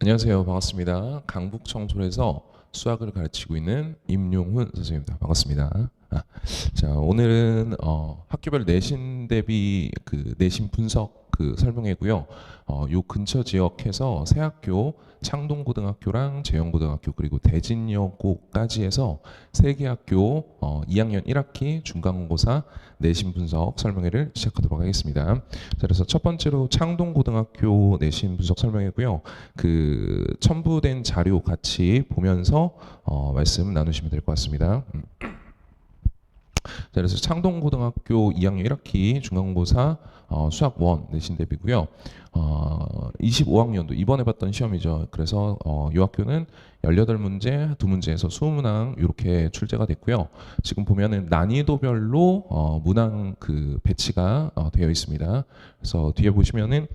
안녕하세요. 반갑습니다. 강북청솔에서 수학을 가르치고 있는 임용훈 선생님입니다. 반갑습니다. 자, 오늘은 학교별 내신 대비 그 내신 분석 그 설명이고요. 요 근처 지역에서 새 학교, 창동고등학교랑 재영고등학교 그리고 대진여고까지 해서 세 개 학교 2학년 1학기 중간고사 내신 분석 설명회를 시작하도록 하겠습니다. 자, 그래서 첫 번째로 창동고등학교 내신 분석 설명회고요. 그 첨부된 자료 같이 보면서 말씀 나누시면 될 것 같습니다. 자, 그래서 창동고등학교 2학년 1학기 중간고사 수학 1 내신 대비고요. 25학년도 이번에 봤던 시험이죠. 그래서 이 학교는 18문제, 2문제에서 20문항 이렇게 출제가 됐고요. 지금 보면은 난이도별로 문항 그 배치가 되어 있습니다. 그래서 뒤에 보시면은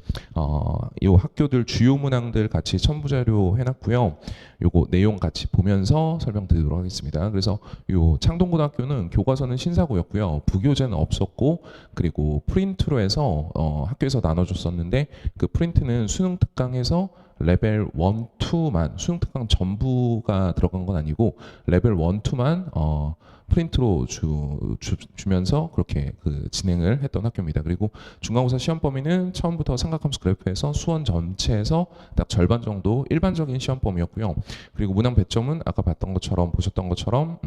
이 학교들 주요 문항들 같이 첨부 자료 해놨고요. 요거 내용 같이 보면서 설명드리도록 하겠습니다. 그래서 요 창동고등학교는 교과서는 신사고였고요. 부교재는 없었고 그리고 프린트로 해서 학교에서 나눠줬었는데 그 프린트는 수능 특강에서 레벨 1, 2만 수능 특강 전부가 들어간 건 아니고 레벨 1, 2만 프린트로 주면서 그렇게 그 진행을 했던 학교입니다. 그리고 중간고사 시험 범위는 처음부터 삼각함수 그래프에서 수원 전체에서 딱 절반 정도 일반적인 시험 범위였고요. 그리고 문항 배점은 아까 봤던 것처럼 보셨던 것처럼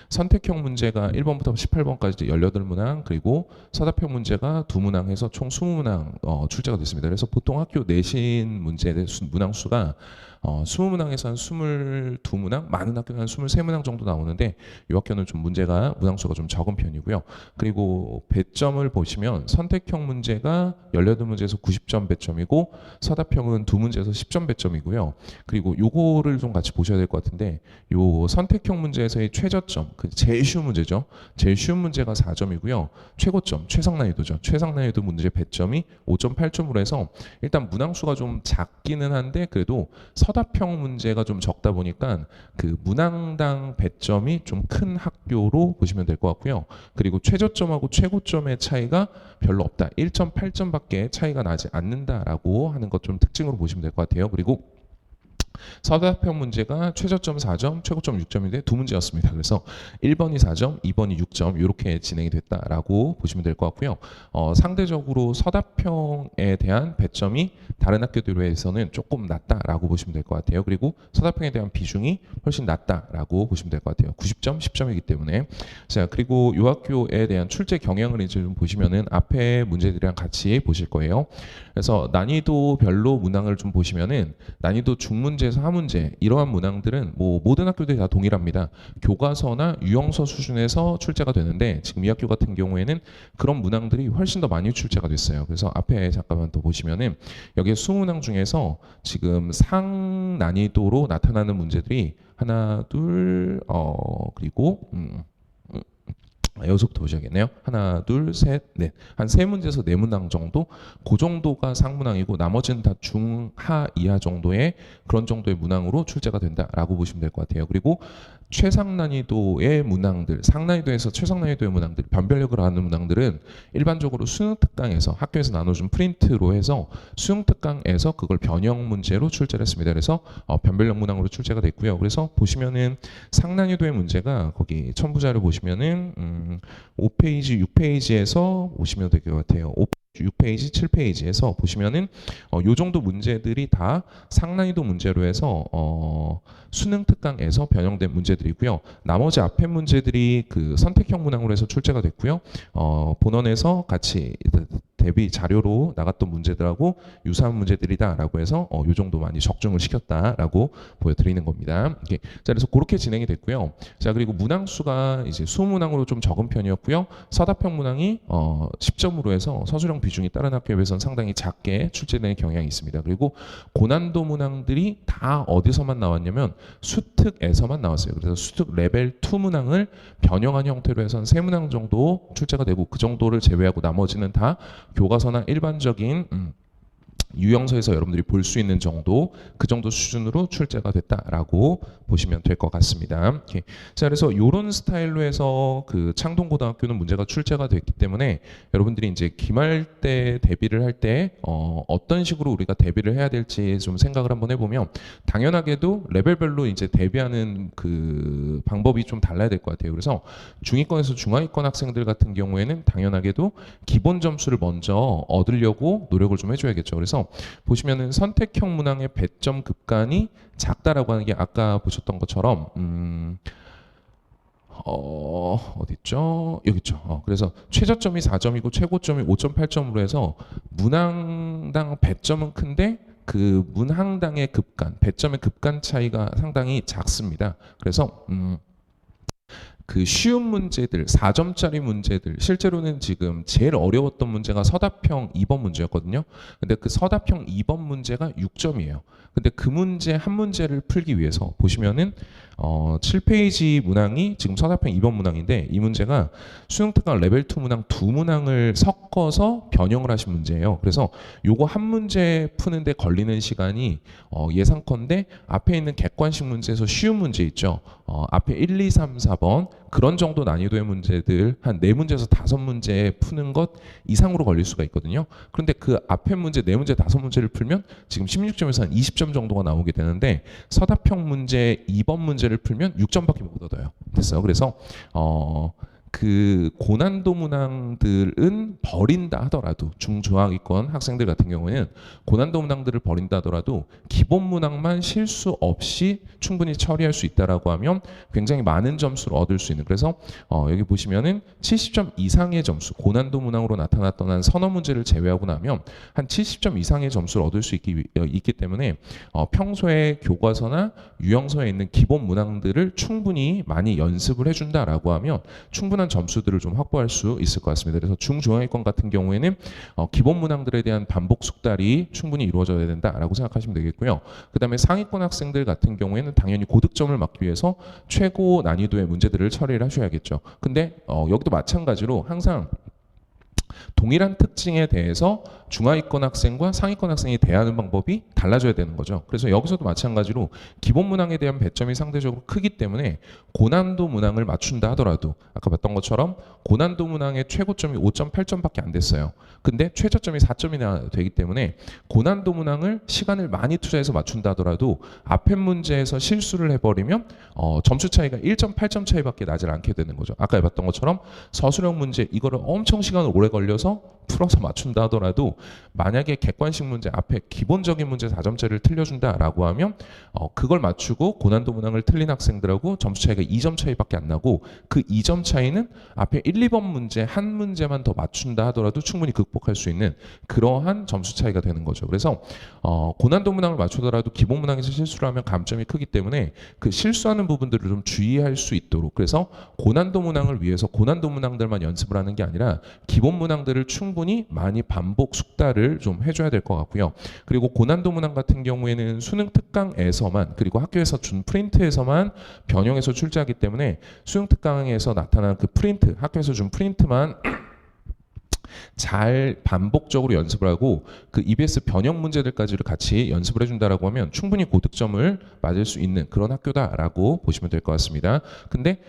선택형 문제가 1번부터 18번까지 18문항 그리고 서답형 문제가 2문항 해서 총 20문항 출제가 됐습니다. 그래서 보통 학교 내신 문제의 문항 수가 20문항에서 한 22문항, 많은 학교는 한 23문항 정도 나오는데 이 학교는 좀 문제가 문항수가 좀 적은 편이고요. 그리고 배점을 보시면 선택형 문제가 18문제에서 90점 배점이고 서답형은 2문제에서 10점 배점이고요. 그리고 요거를 좀 같이 보셔야 될 것 같은데 요 선택형 문제에서의 최저점, 그 제일 쉬운 문제죠. 제일 쉬운 문제가 4점이고요. 최고점, 최상 난이도죠. 최상 난이도 문제 배점이 5.8점으로 해서 일단 문항수가 좀 작기는 한데 그래도 서답형 문제가 좀 적다 보니까 그 문항당 배점이 좀 큰 학교로 보시면 될 것 같고요. 그리고 최저점하고 최고점의 차이가 별로 없다. 1.8점밖에 차이가 나지 않는다라고 하는 것 좀 특징으로 보시면 될 것 같아요. 그리고 서답형 문제가 최저점 4점, 최고점 6점인데 두 문제였습니다. 그래서 1번이 4점, 2번이 6점 이렇게 진행이 됐다라고 보시면 될 것 같고요. 상대적으로 서답형에 대한 배점이 다른 학교들에 비해서는 조금 낮다라고 보시면 될 것 같아요. 그리고 서답형에 대한 비중이 훨씬 낮다라고 보시면 될 것 같아요. 90점, 10점이기 때문에. 자, 그리고 이 학교에 대한 출제 경향을 이제 좀 보시면은 앞에 문제들이랑 같이 보실 거예요. 그래서 난이도별로 문항을 좀 보시면은 난이도 중문제에서 하문제 이러한 문항들은 뭐 모든 학교들이 다 동일합니다. 교과서나 유형서 수준에서 출제가 되는데 지금 이 학교 같은 경우에는 그런 문항들이 훨씬 더 많이 출제가 됐어요. 그래서 앞에 잠깐만 더 보시면은 여기에 20문항 중에서 지금 상 난이도로 나타나는 문제들이 하나, 둘, 그리고 여기서부터 보셔야겠네요. 하나, 둘, 셋, 넷. 한 세 문제에서 네 문항 정도? 그 정도가 상문항이고 나머지는 다 중, 하, 이하 정도의 그런 정도의 문항으로 출제가 된다라고 보시면 될 것 같아요. 그리고 최상 난이도의 문항들, 상난이도에서 최상 난이도의 문항들, 변별력을 하는 문항들은 일반적으로 수능 특강에서 학교에서 나눠준 프린트로 해서 수능 특강에서 그걸 변형 문제로 출제를 했습니다. 그래서 변별력 문항으로 출제가 됐고요. 그래서 보시면은 상난이도의 문제가 거기 첨부 자료 보시면은 5페이지, 6페이지에서 보시면 될 것 같아요. 6페이지, 7페이지에서 보시면은 요 정도 문제들이 다 상난이도 문제로 해서 수능 특강에서 변형된 문제들이고요. 나머지 앞에 문제들이 그 선택형 문항으로 해서 출제가 됐고요. 본원에서 같이 대비 자료로 나갔던 문제들하고 유사한 문제들이다라고 해서 요 정도 많이 적중을 시켰다라고 보여드리는 겁니다. 자, 그래서 그렇게 진행이 됐고요. 자, 그리고 문항수가 이제 수문항으로 좀 적은 편이었고요. 서답형 문항이 10점으로 해서 서술형 비중이 다른 학교에 비해서는 상당히 작게 출제되는 경향이 있습니다. 그리고 고난도 문항들이 다 어디서만 나왔냐면 수특에서만 나왔어요. 그래서 수특 레벨 2 문항을 변형한 형태로 해서 한 3문항 정도 출제가 되고 그 정도를 제외하고 나머지는 다 교과서나 일반적인 유형서에서 여러분들이 볼 수 있는 정도, 그 정도 수준으로 출제가 됐다라고 보시면 될 것 같습니다. 오케이. 자, 그래서 이런 스타일로 해서 그 창동고등학교는 문제가 출제가 됐기 때문에 여러분들이 이제 기말 때 대비를 할 때 어떤 식으로 우리가 대비를 해야 될지 좀 생각을 한번 해보면, 당연하게도 레벨별로 이제 대비하는 그 방법이 좀 달라야 될 것 같아요. 그래서 중위권에서 중하위권 학생들 같은 경우에는 당연하게도 기본 점수를 먼저 얻으려고 노력을 좀 해줘야겠죠. 그래서 보시면은 선택형 문항의 배점 급간이 작다라고 하는 게 아까 보셨던 것처럼 어디 있죠? 여기 있죠. 그래서 최저점이 4점이고 최고점이 5.8점으로 해서 문항당 배점은 큰데 그 문항당의 급간, 배점의 급간 차이가 상당히 작습니다. 그래서 그 쉬운 문제들, 4점짜리 문제들, 실제로는 지금 제일 어려웠던 문제가 서답형 2번 문제였거든요. 근데 그 서답형 2번 문제가 6점이에요. 근데 그 문제 한 문제를 풀기 위해서 보시면은 7페이지 문항이 지금 서답형 2번 문항인데, 이 문제가 수능특강 레벨 2 문항 두 문항을 섞어서 변형을 하신 문제예요. 그래서 요거 한 문제 푸는데 걸리는 시간이 예상컨대 앞에 있는 객관식 문제에서 쉬운 문제 있죠. 앞에 1, 2, 3, 4번 그런 정도 난이도의 문제들 한 4문제에서 5문제 푸는 것 이상으로 걸릴 수가 있거든요. 그런데 그 앞에 문제 4문제, 5문제를 풀면 지금 16점에서 한 20점 정도가 나오게 되는데, 서답형 문제 2번 문제를 풀면 6점밖에 못 얻어요. 됐어요. 그래서 그 고난도 문항들은 버린다 하더라도, 중저하위권 학생들 같은 경우에는 고난도 문항들을 버린다 하더라도 기본 문항만 실수 없이 충분히 처리할 수 있다라고 하면 굉장히 많은 점수를 얻을 수 있는, 그래서 여기 보시면은 70점 이상의 점수, 고난도 문항으로 나타났던 한 서너 문제를 제외하고 나면 한 70점 이상의 점수를 얻을 수 있기 때문에 평소에 교과서나 유형서에 있는 기본 문항들을 충분히 많이 연습을 해준다라고 하면 충분한 점수들을 좀 확보할 수 있을 것 같습니다. 그래서 중중하위권 같은 경우에는 기본 문항들에 대한 반복 숙달이 충분히 이루어져야 된다라고 생각하시면 되겠고요. 그 다음에 상위권 학생들 같은 경우에는 당연히 고득점을 막기 위해서 최고 난이도의 문제들을 처리를 하셔야겠죠. 근데 여기도 마찬가지로 항상 동일한 특징에 대해서 중하위권 학생과 상위권 학생이 대하는 방법이 달라져야 되는 거죠. 그래서 여기서도 마찬가지로 기본 문항에 대한 배점이 상대적으로 크기 때문에 고난도 문항을 맞춘다 하더라도 아까 봤던 것처럼 고난도 문항의 최고점이 5.8점밖에 안 됐어요. 근데 최저점이 4점이나 되기 때문에 고난도 문항을 시간을 많이 투자해서 맞춘다 하더라도 앞에 문제에서 실수를 해버리면 점수 차이가 1.8점 차이밖에 나질 않게 되는 거죠. 아까 봤던 것처럼 서술형 문제 이거를 엄청 시간을 오래 걸려서 풀어서 맞춘다 하더라도 만약에 객관식 문제 앞에 기본적인 문제 4점짜리를 틀려준다라고 하면 그걸 맞추고 고난도 문항을 틀린 학생들하고 점수 차이가 2점 차이밖에 안 나고, 그 2점 차이는 앞에 1, 2번 문제 한 문제만 더 맞춘다 하더라도 충분히 극복할 수 있는 그러한 점수 차이가 되는 거죠. 그래서 고난도 문항을 맞추더라도 기본 문항에서 실수를 하면 감점이 크기 때문에 그 실수하는 부분들을 좀 주의할 수 있도록, 그래서 고난도 문항을 위해서 고난도 문항들만 연습을 하는 게 아니라 기본 문항들을 충분히 많이 반복 숙달을 좀 해줘야 될 것 같고요. 그리고 고난도 문항 같은 경우에는 수능 특강에서만, 그리고 학교에서 준 프린트에서만 변형해서 출제하기 때문에 수능 특강에서 나타난 그 프린트, 학교에서 준 프린트만 잘 반복적으로 연습을 하고 그 EBS 변형 문제들까지를 같이 연습을 해준다라고 하면 충분히 고득점을 맞을 수 있는 그런 학교다라고 보시면 될 것 같습니다. 근데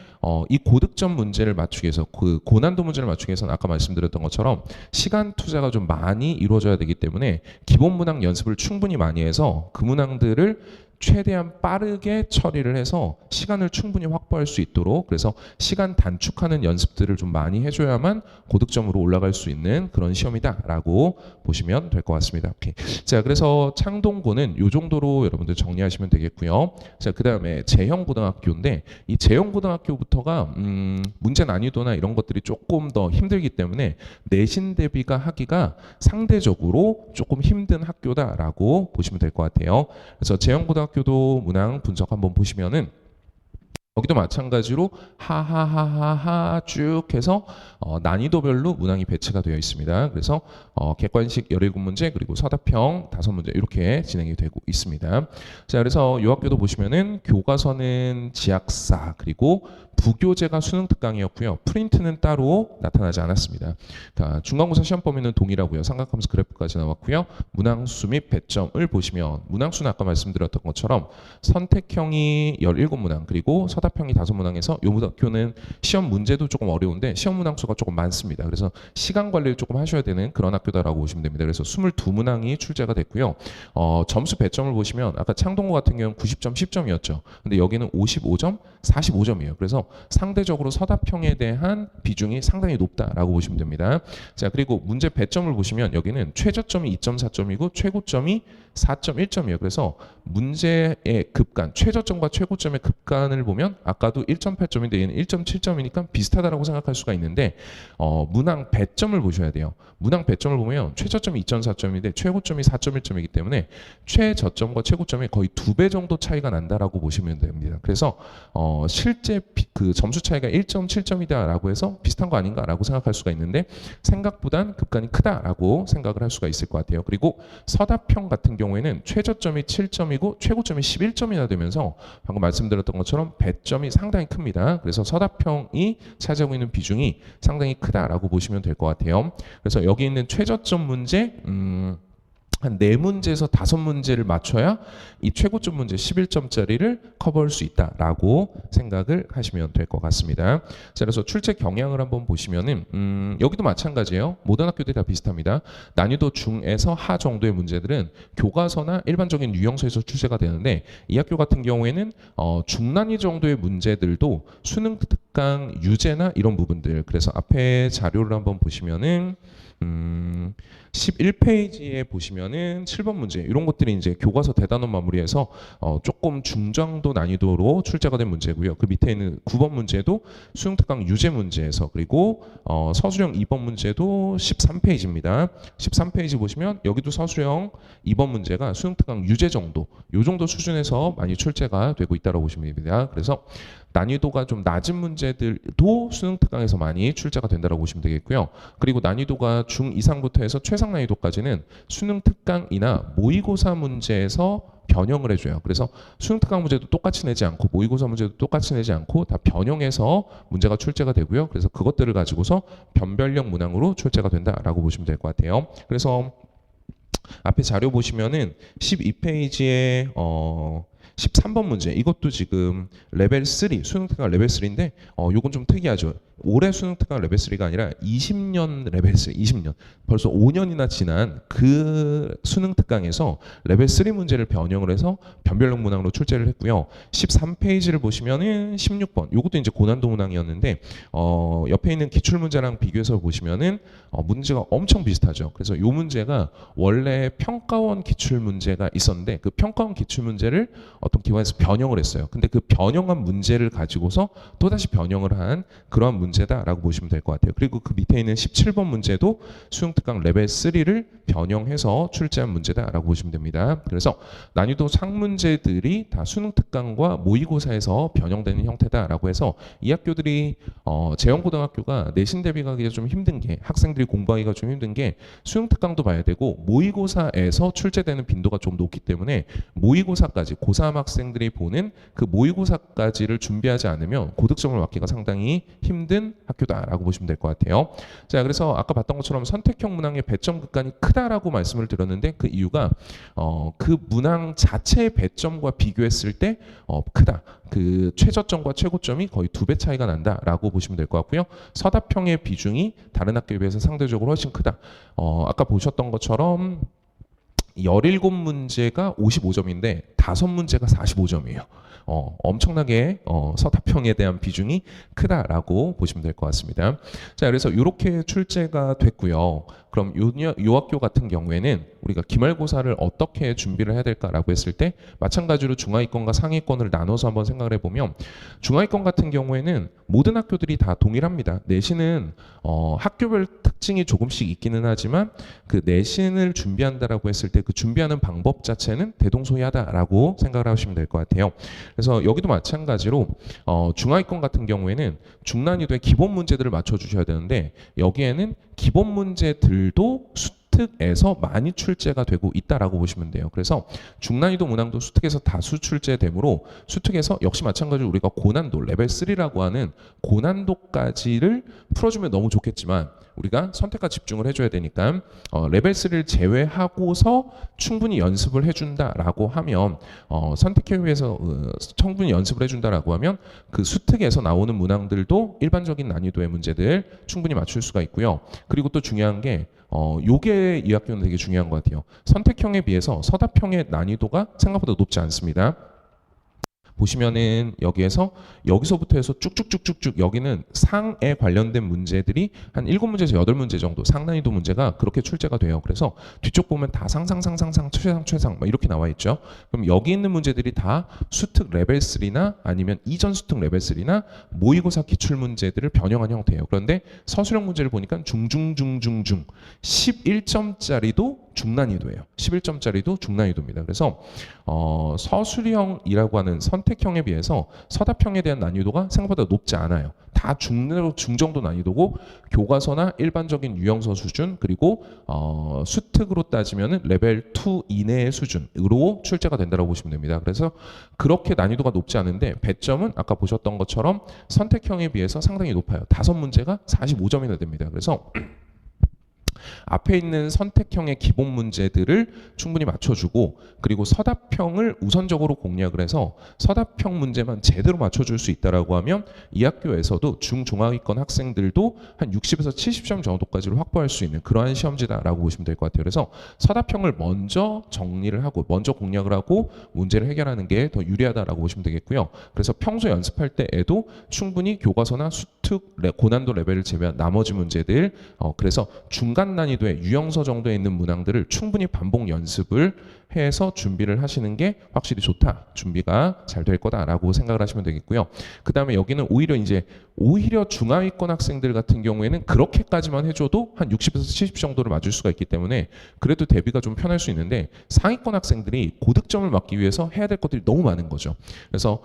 이 고득점 문제를 맞추기 위해서, 그 고난도 문제를 맞추기 위해서는 아까 말씀드렸던 것처럼 시간 투자가 좀 많이 이루어져야 되기 때문에 기본 문항 연습을 충분히 많이 해서 그 문항들을 최대한 빠르게 처리를 해서 시간을 충분히 확보할 수 있도록, 그래서 시간 단축하는 연습들을 좀 많이 해줘야만 고득점으로 올라갈 수 있는 그런 시험이다라고 보시면 될 것 같습니다. 오케이. 자, 그래서 창동고는 이 정도로 여러분들 정리하시면 되겠고요. 자, 그 다음에 제형고등학교인데 이 제형고등학교부터가 문제 난이도나 이런 것들이 조금 더 힘들기 때문에 내신 대비가 하기가 상대적으로 조금 힘든 학교다라고 보시면 될 것 같아요. 그래서 제형고등학교도 문항 분석 한번 보시면은 여기도 마찬가지로 하하하하하 쭉 해서 난이도별로 문항이 배치가 되어 있습니다. 그래서 객관식 17문제 그리고 서답형 5문제 이렇게 진행이 되고 있습니다. 자, 그래서 이 학교도 보시면은 교과서는 지학사 그리고 부교재가 수능 특강이었고요. 프린트는 따로 나타나지 않았습니다. 자, 중간고사 시험 범위는 동일하고요. 삼각함수 그래프까지 나왔고요. 문항수 및 배점을 보시면 문항수는 아까 말씀드렸던 것처럼 선택형이 17문항 그리고 서답형이 5문항에서 요 학교는 시험 문제도 조금 어려운데 시험 문항수가 조금 많습니다. 그래서 시간 관리를 조금 하셔야 되는 그런 학교다라고 보시면 됩니다. 그래서 22문항이 출제가 됐고요. 점수 배점을 보시면 아까 창동고 같은 경우는 90점, 10점이었죠. 근데 여기는 55점, 45점이에요. 그래서 상대적으로 서답형에 대한 비중이 상당히 높다라고 보시면 됩니다. 자, 그리고 문제 배점을 보시면 여기는 최저점이 2.4점이고 최고점이 4.1점이에요. 그래서 문제의 급간, 최저점과 최고점의 급간을 보면 아까도 1.8점인데 얘는 1.7점이니까 비슷하다라고 생각할 수가 있는데 문항 배점을 보셔야 돼요. 문항 배점을 보면 최저점이 2.4점인데 최고점이 4.1점이기 때문에 최저점과 최고점이 거의 2배 정도 차이가 난다라고 보시면 됩니다. 그래서 실제 그 점수 차이가 1.7점이다라고 해서 비슷한 거 아닌가라고 생각할 수가 있는데 생각보단 급간이 크다라고 생각을 할 수가 있을 것 같아요. 그리고 서답형 같은 경우에는 최저점이 7점이고 최고점이 11점이나 되면서 방금 말씀드렸던 것처럼 배점이 상당히 큽니다. 그래서 서답형이 차지하고 있는 비중이 상당히 크다라고 보시면 될 것 같아요. 그래서 여기 있는 최저점 문제 한 4문제에서 5문제를 맞춰야 이 최고점 문제 11점짜리를 커버할 수 있다라고 생각을 하시면 될 것 같습니다. 자, 그래서 출제 경향을 한번 보시면은 여기도 마찬가지예요. 모든 학교들이 다 비슷합니다. 난이도 중에서 하 정도의 문제들은 교과서나 일반적인 유형서에서 출제가 되는데 이 학교 같은 경우에는 중난이 정도의 문제들도 수능 특강 유제나 이런 부분들 그래서 앞에 자료를 한번 보시면은 11페이지에 보시면은 7번 문제 이런 것들이 이제 교과서 대단원 마무리해서 조금 중정도 난이도로 출제가 된 문제고요. 그 밑에 있는 9번 문제도 수능 특강 유제 문제에서 그리고 서술형 2번 문제도 13페이지입니다. 13페이지 보시면 여기도 서술형 2번 문제가 수능 특강 유제 정도 요 정도 수준에서 많이 출제가 되고 있다고 보시면 됩니다. 그래서 난이도가 좀 낮은 문제들도 수능 특강에서 많이 출제가 된다고 보시면 되겠고요. 그리고 난이도가 중 이상부터 해서 최상 난이도까지는 수능 특강이나 모의고사 문제에서 변형을 해줘요. 그래서 수능 특강 문제도 똑같이 내지 않고 모의고사 문제도 똑같이 내지 않고 다 변형해서 문제가 출제가 되고요. 그래서 그것들을 가지고서 변별력 문항으로 출제가 된다라고 보시면 될 것 같아요. 그래서 앞에 자료 보시면은 12페이지에 13번 문제 이것도 지금 레벨 3 수능 특강 레벨 3인데 요건 좀 특이하죠. 올해 수능 특강 레벨 3가 아니라 20년 레벨 3 20년 벌써 5년이나 지난 그 수능 특강에서 레벨 3 문제를 변형을 해서 변별력 문항으로 출제를 했고요. 13페이지를 보시면은 16번 요것도 이제 고난도 문항이었는데 옆에 있는 기출 문제랑 비교해서 보시면은 문제가 엄청 비슷하죠. 그래서 요 문제가 원래 평가원 기출 문제가 있었는데 그 평가원 기출 문제를 어떤 기관에서 변형을 했어요. 근데 그 변형한 문제를 가지고서 또다시 변형을 한 그러한 문제다라고 보시면 될 것 같아요. 그리고 그 밑에 있는 17번 문제도 수능 특강 레벨 3를 변형해서 출제한 문제다라고 보시면 됩니다. 그래서 난이도 상문제들이 다 수능 특강과 모의고사에서 변형되는 형태다라고 해서 이 학교들이 재영고등학교가 내신 대비가 좀 힘든 게 학생들이 공부하기가 좀 힘든 게 수능 특강도 봐야 되고 모의고사에서 출제되는 빈도가 좀 높기 때문에 모의고사까지 고3 학생들이 보는 그 모의고사까지를 준비하지 않으면 고득점을 맞기가 상당히 힘든 학교다라고 보시면 될 것 같아요. 자, 그래서 아까 봤던 것처럼 선택형 문항의 배점 극간이 크다라고 말씀을 드렸는데 그 이유가 그 문항 자체의 배점과 비교했을 때 크다. 그 최저점과 최고점이 거의 2배 차이가 난다라고 보시면 될 것 같고요. 서답형의 비중이 다른 학교에 비해서 상대적으로 훨씬 크다. 아까 보셨던 것처럼 17문제가 55점인데 5문제가 45점이에요. 엄청나게 서답형에 대한 비중이 크다라고 보시면 될 것 같습니다. 자, 그래서 이렇게 출제가 됐고요. 그럼 요 학교 같은 경우에는 우리가 기말고사를 어떻게 준비를 해야 될까라고 했을 때 마찬가지로 중하위권과 상위권을 나눠서 한번 생각을 해보면 중하위권 같은 경우에는 모든 학교들이 다 동일합니다. 내신은 학교별 특징이 조금씩 있기는 하지만 그 내신을 준비한다라고 했을 때 그 준비하는 방법 자체는 대동소이하다라고 생각을 하시면 될 것 같아요. 그래서 여기도 마찬가지로 중하위권 같은 경우에는 중난이도의 기본 문제들을 맞춰주셔야 되는데 여기에는 기본 문제들도 수특에서 많이 출제가 되고 있다라고 보시면 돼요. 그래서 중난이도 문항도 수특에서 다수 출제되므로 수특에서 역시 마찬가지로 우리가 고난도 레벨 3라고 하는 고난도까지를 풀어주면 너무 좋겠지만 우리가 선택과 집중을 해줘야 되니까 레벨 3를 제외하고서 충분히 연습을 해준다라고 하면 선택형에 비해서 충분히 연습을 해준다라고 하면 그 수특에서 나오는 문항들도 일반적인 난이도의 문제들 충분히 맞출 수가 있고요. 그리고 또 중요한 게 요게 이 학교는 되게 중요한 것 같아요. 선택형에 비해서 서답형의 난이도가 생각보다 높지 않습니다. 보시면은 여기서부터 해서 쭉쭉쭉쭉쭉 여기는 상에 관련된 문제들이 한 7문제에서 8문제 정도 상난이도 문제가 그렇게 출제가 돼요. 그래서 뒤쪽 보면 다 상상상상상 최상 막 이렇게 나와 있죠. 그럼 여기 있는 문제들이 다 수특 레벨 3나 아니면 이전 수특 레벨 3나 모의고사 기출 문제들을 변형한 형태예요. 그런데 서술형 문제를 보니까 중중중중중 11점짜리도 중난이도예요. 11점짜리도 중난이도입니다. 그래서 서술형이라고 하는 선택형에 비해서 서답형에 대한 난이도가 생각보다 높지 않아요. 다 중정도 난이도고 교과서나 일반적인 유형서 수준 그리고 수특으로 따지면 레벨 2 이내의 수준으로 출제가 된다고 보시면 됩니다. 그래서 그렇게 난이도가 높지 않은데 배점은 아까 보셨던 것처럼 선택형에 비해서 상당히 높아요. 5문제가 45점이나 됩니다. 그래서 앞에 있는 선택형의 기본 문제들을 충분히 맞춰주고 그리고 서답형을 우선적으로 공략을 해서 서답형 문제만 제대로 맞춰줄 수 있다라고 하면 이 학교에서도 중종합위권 학생들도 한 60에서 70점 정도까지를 확보할 수 있는 그러한 시험지다라고 보시면 될 것 같아요. 그래서 서답형을 먼저 정리를 하고 먼저 공략을 하고 문제를 해결하는 게 더 유리하다라고 보시면 되겠고요. 그래서 평소 연습할 때에도 충분히 교과서나 수특 고난도 레벨을 제외한 나머지 문제들 그래서 중간 난이도의 유형서 정도에 있는 문항들을 충분히 반복 연습을 해서 준비를 하시는 게 확실히 좋다. 준비가 잘 될 거다라고 생각을 하시면 되겠고요. 그 다음에 여기는 오히려 중하위권 학생들 같은 경우에는 그렇게까지만 해줘도 한 60에서 70 정도를 맞을 수가 있기 때문에 그래도 대비가 좀 편할 수 있는데 상위권 학생들이 고득점을 맞기 위해서 해야 될 것들이 너무 많은 거죠. 그래서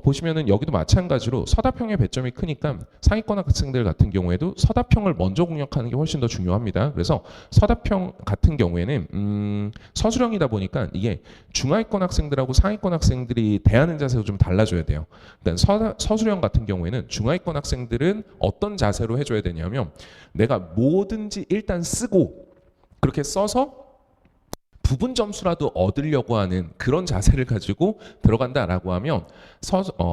보시면은 여기도 마찬가지로 서답형의 배점이 크니까 상위권 학생들 같은 경우에도 서답형을 먼저 공략하는 게 훨씬 더 중요합니다. 그래서 서답형 같은 경우에는 서술형이다 보니까 이게 중하위권 학생들하고 상위권 학생들이 대하는 자세도 좀 달라져야 돼요. 일단 서술형 같은 경우에는 중하위권 학생들은 어떤 자세로 해줘야 되냐면 내가 뭐든지 일단 쓰고 그렇게 써서 부분 점수라도 얻으려고 하는 그런 자세를 가지고 들어간다라고 하면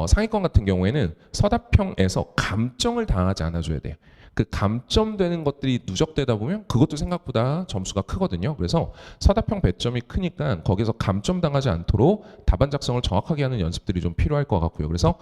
상위권 같은 경우에는 서답형에서 감점을 당하지 않아줘야 돼요. 그 감점되는 것들이 누적되다 보면 그것도 생각보다 점수가 크거든요. 그래서 서답형 배점이 크니까 거기서 감점당하지 않도록 답안 작성을 정확하게 하는 연습들이 좀 필요할 것 같고요. 그래서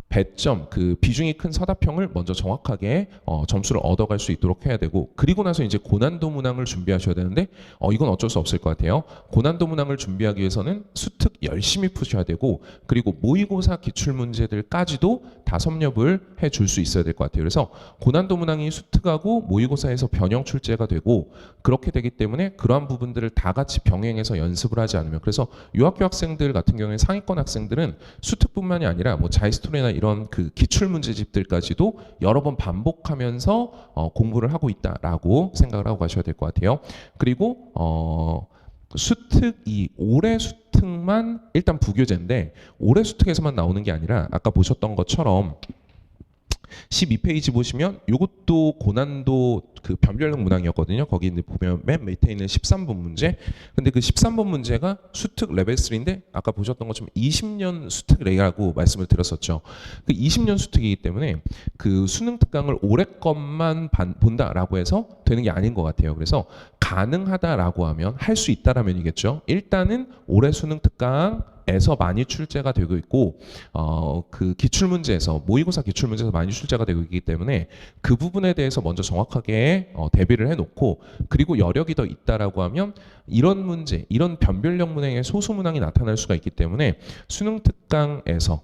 배점, 그 비중이 큰 서답형을 먼저 정확하게 점수를 얻어갈 수 있도록 해야 되고 그리고 나서 이제 고난도 문항을 준비하셔야 되는데 이건 어쩔 수 없을 것 같아요. 고난도 문항을 준비하기 위해서는 수특 열심히 푸셔야 되고 그리고 모의고사 기출문제들까지도 다 섭렵을 해줄 수 있어야 될 것 같아요. 그래서 고난도 문항이 수특하고 모의고사에서 변형 출제가 되고 그렇게 되기 때문에 그러한 부분들을 다 같이 병행해서 연습을 하지 않으면 그래서 유학교 학생들 같은 경우에 상위권 학생들은 수특뿐만이 아니라 뭐 자이스토리나 이런 그 기출 문제집들까지도 여러 번 반복하면서 공부를 하고 있다라고 생각을 하고 가셔야 될 것 같아요. 그리고 수특이 올해 수특만 일단 부교재인데 올해 수특에서만 나오는 게 아니라 아까 보셨던 것처럼 12페이지 보시면 이것도 고난도 그 변별력 문항이었거든요. 거기 보면 맨 밑에 있는 13번 문제. 근데 그 13번 문제가 수특 레벨 3인데 아까 보셨던 것처럼 20년 수특이라고 말씀을 드렸었죠. 그 20년 수특이기 때문에 그 수능 특강을 올해 것만 본다라고 해서 되는 게 아닌 것 같아요. 그래서 가능하다라고 하면 할 수 있다라면이겠죠. 일단은 올해 수능 특강 에서 많이 출제가 되고 있고 그 기출문제에서 모의고사 기출문제에서 많이 출제가 되고 있기 때문에 그 부분에 대해서 먼저 정확하게 대비를 해놓고 그리고 여력이 더 있다라고 하면 이런 문제, 이런 변별력 문항의 소수 문항이 나타날 수가 있기 때문에 수능 특강에서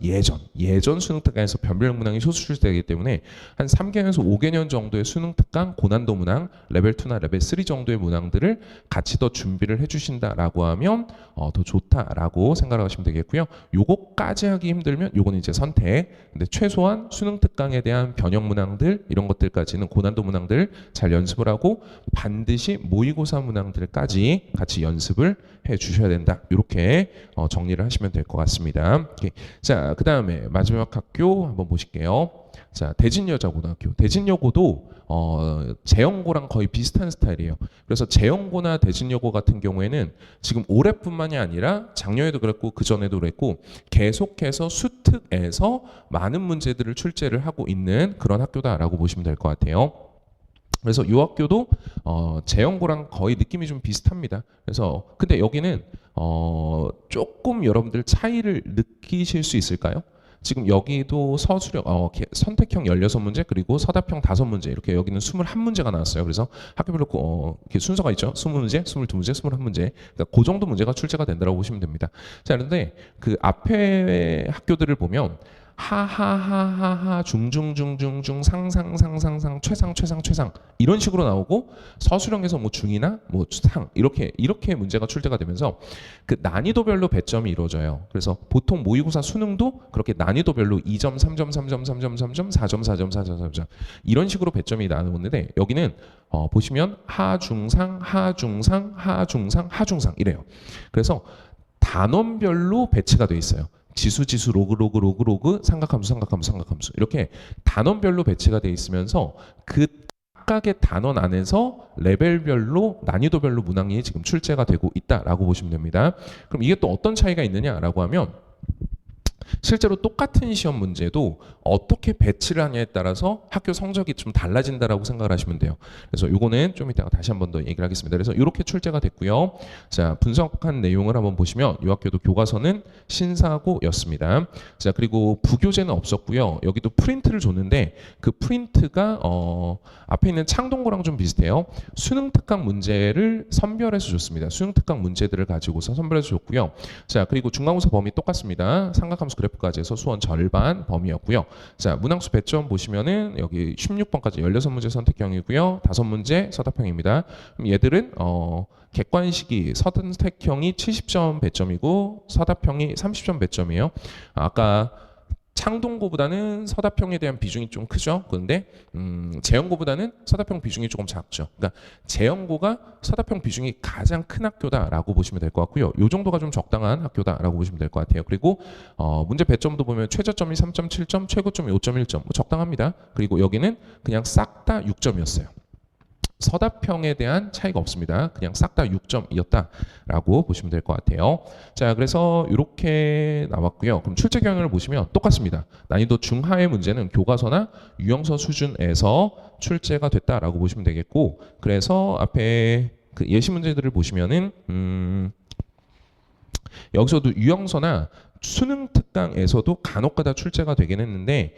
예전 수능 특강에서 변별력 문항이 소수 출제되기 때문에 한 3개년에서 5개년 정도의 수능 특강 고난도 문항 레벨 2나 레벨 3 정도의 문항들을 같이 더 준비를 해주신다라고 하면 더 좋다. 된다라고 생각하시면 되겠고요. 요거까지 하기 힘들면 요거는 이제 선택. 근데 최소한 수능 특강에 대한 변형 문항들 이런 것들까지는 고난도 문항들 잘 연습을 하고 반드시 모의고사 문항들까지 같이 연습을 해 주셔야 된다. 이렇게 정리를 하시면 될 것 같습니다. 자, 그 다음에 마지막 학교 한번 보실게요. 자, 대진여자고등학교. 대진여고도 재영고랑 거의 비슷한 스타일이에요. 그래서 재영고나 대진여고 같은 경우에는 지금 올해뿐만이 아니라 작년에도 그랬고 그 전에도 그랬고 계속해서 수특에서 많은 문제들을 출제를 하고 있는 그런 학교다라고 보시면 될 것 같아요. 그래서 이 학교도 재영고랑 거의 느낌이 좀 비슷합니다. 그래서 근데 여기는 조금 여러분들 차이를 느끼실 수 있을까요? 지금 여기도 서술형 선택형 16문제 그리고 서답형 5문제 이렇게 여기는 21문제가 나왔어요. 그래서 학교별로 이렇게 순서가 있죠. 20문제, 22문제, 21문제. 그러니까 그 정도 문제가 출제가 된다고 보시면 됩니다. 자, 그런데 그 앞에 학교들을 보면 하하하하하 중중중중중 상상상상상 최상 이런 식으로 나오고 서술형에서 뭐 중이나 뭐 상 이렇게 문제가 출제가 되면서 그 난이도별로 배점이 이루어져요. 그래서 보통 모의고사 수능도 그렇게 난이도별로 2점, 3점, 3점, 3점, 3점, 4점, 4점, 4점, 4점 이런 식으로 배점이 나오는데 여기는 보시면 하중상, 하중상, 하중상, 하중상 이래요. 그래서 단원별로 배치가 돼 있어요. 지수 로그 삼각함수 이렇게 단원별로 배치가 돼 있으면서 그 각각의 단원 안에서 레벨별로 난이도별로 문항이 지금 출제가 되고 있다라고 보시면 됩니다. 그럼 이게 또 어떤 차이가 있느냐라고 하면 실제로 똑같은 시험 문제도 어떻게 배치를 하냐에 따라서 학교 성적이 좀 달라진다라고 생각을 하시면 돼요. 그래서 이거는 좀 이따가 다시 한 번 더 얘기를 하겠습니다. 그래서 이렇게 출제가 됐고요. 자, 분석한 내용을 한번 보시면 이 학교도 교과서는 신사고였습니다. 자, 그리고 부교재는 없었고요. 여기도 프린트를 줬는데 그 프린트가 앞에 있는 창동고랑 좀 비슷해요. 수능 특강 문제를 선별해서 줬습니다. 수능 특강 문제들을 가지고서 선별해서 줬고요. 자, 그리고 중간고사 범위 똑같습니다. 삼각함수 그래프까지 해서 수원 절반 범위였고요. 자, 문항수 배점 보시면은 여기 16번까지 16문제 선택형이고요. 5문제 서답형입니다. 그럼 얘들은 객관식이 선택형이 70점 배점이고 서답형이 30점 배점이에요. 아까 창동고보다는 서답형에 대한 비중이 좀 크죠. 그런데 재영고보다는 서답형 비중이 조금 작죠. 그러니까 재영고가 서답형 비중이 가장 큰 학교다라고 보시면 될 것 같고요. 이 정도가 좀 적당한 학교다라고 보시면 될 것 같아요. 그리고 문제 배점도 보면 최저점이 3.7점, 최고점이 5.1점, 뭐 적당합니다. 그리고 여기는 그냥 싹 다 6점이었어요. 서답형에 대한 차이가 없습니다. 그냥 싹 다 6점이었다라고 보시면 될 것 같아요. 자, 그래서 이렇게 나왔고요. 그럼 출제 경향을 보시면 똑같습니다. 난이도 중하의 문제는 교과서나 유형서 수준에서 출제가 됐다라고 보시면 되겠고, 그래서 앞에 그 예시 문제들을 보시면은 여기서도 유형서나 수능 특강에서도 간혹가다 출제가 되긴 했는데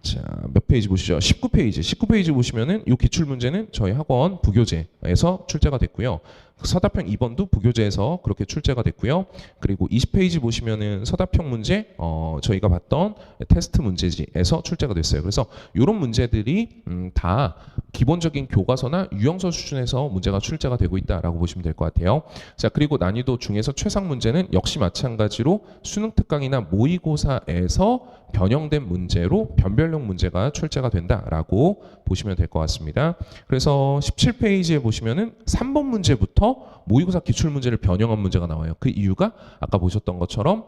자, 몇 페이지 보시죠? 19페이지. 19페이지 보시면은 이 기출 문제는 저희 학원 부교재에서 출제가 됐고요. 서답형 2번도 부교재에서 그렇게 출제가 됐고요. 그리고 20페이지 보시면은 서답형 문제 저희가 봤던 테스트 문제지에서 출제가 됐어요. 그래서 이런 문제들이 다 기본적인 교과서나 유형서 수준에서 문제가 출제가 되고 있다라고 보시면 될 것 같아요. 자, 그리고 난이도 중에서 최상 문제는 역시 마찬가지로 수능 특강이나 모의고사에서 변형된 문제로 변별력 문제가 출제가 된다라고 보시면 될 것 같습니다. 그래서 17페이지에 보시면은 3번 문제부터 모의고사 기출 문제를 변형한 문제가 나와요. 그 이유가 아까 보셨던 것처럼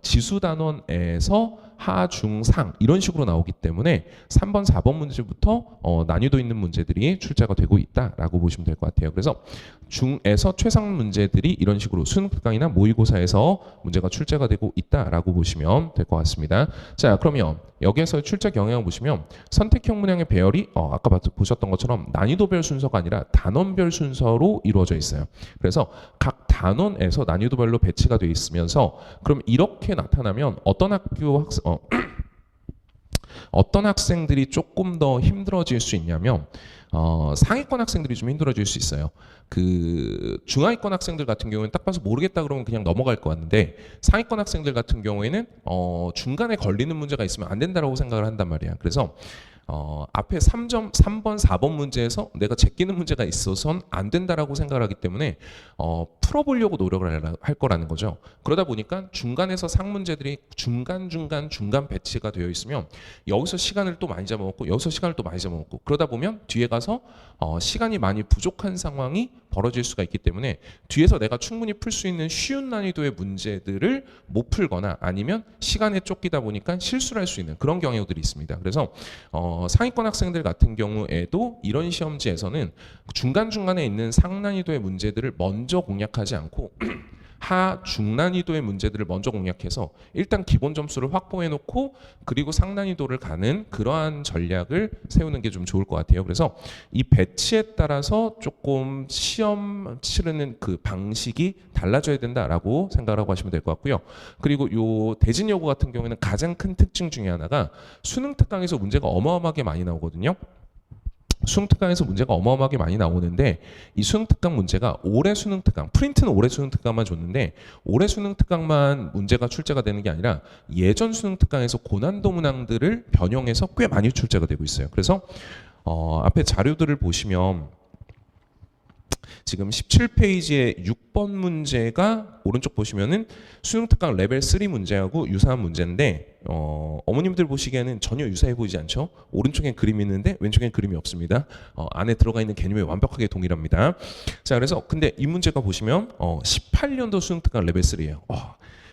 지수 단원에서 하, 중, 상 이런 식으로 나오기 때문에 3번, 4번 문제부터 난이도 있는 문제들이 출제가 되고 있다라고 보시면 될 것 같아요. 그래서 중에서 최상 문제들이 이런 식으로 수능 특강이나 모의고사에서 문제가 출제가 되고 있다라고 보시면 될 것 같습니다. 자, 그러면 여기에서 출제 경향을 보시면 선택형 문항의 배열이 아까 보셨던 것처럼 난이도별 순서가 아니라 단원별 순서로 이루어져 있어요. 그래서 각 단원에서 난이도별로 배치가 되어 있으면서 그럼 이렇게 나타나면 어떤 학생들이 조금 더 힘들어질 수 있냐면 상위권 학생들이 좀 힘들어질 수 있어요. 그 중하위권 학생들 같은 경우는 딱 봐서 모르겠다 그러면 그냥 넘어갈 것 같은데 상위권 학생들 같은 경우에는 중간에 걸리는 문제가 있으면 안 된다라고 생각을 한단 말이야. 그래서 앞에 3번, 4번 문제에서 내가 제끼는 문제가 있어서는 안 된다라고 생각을 하기 때문에 풀어보려고 노력을 할 거라는 거죠. 그러다 보니까 중간에서 상 문제들이 중간 배치가 되어 있으면 여기서 시간을 또 많이 잡아먹고 여기서 시간을 또 많이 잡아먹고 그러다 보면 뒤에 가서 시간이 많이 부족한 상황이 벌어질 수가 있기 때문에 뒤에서 내가 충분히 풀 수 있는 쉬운 난이도의 문제들을 못 풀거나 아니면 시간에 쫓기다 보니까 실수를 할 수 있는 그런 경우들이 있습니다. 그래서 상위권 학생들 같은 경우에도 이런 시험지에서는 중간중간에 있는 상난이도의 문제들을 먼저 공략하지 않고 중난이도의 문제들을 먼저 공략해서 일단 기본 점수를 확보해 놓고 그리고 상난이도를 가는 그러한 전략을 세우는 게 좀 좋을 것 같아요. 그래서 이 배치에 따라서 조금 시험 치르는 그 방식이 달라져야 된다라고 생각하고 하시면 될 것 같고요. 그리고 요 대진여고 같은 경우에는 가장 큰 특징 중에 하나가 수능 특강에서 문제가 어마어마하게 많이 나오거든요. 수능 특강에서 문제가 어마어마하게 많이 나오는데 이 수능 특강 문제가 올해 수능 특강 프린트는 올해 수능 특강만 줬는데 올해 수능 특강만 문제가 출제가 되는 게 아니라 예전 수능 특강에서 고난도 문항들을 변형해서 꽤 많이 출제가 되고 있어요. 그래서 앞에 자료들을 보시면 지금 17페이지의 6번 문제가 오른쪽 보시면은 수능 특강 레벨 3 문제하고 유사한 문제인데 어머님들 보시기에는 전혀 유사해 보이지 않죠? 오른쪽엔 그림이 있는데 왼쪽엔 그림이 없습니다. 안에 들어가 있는 개념이 완벽하게 동일합니다. 자, 그래서 근데 이 문제가 보시면 18년도 수능 특강 레벨 3예요.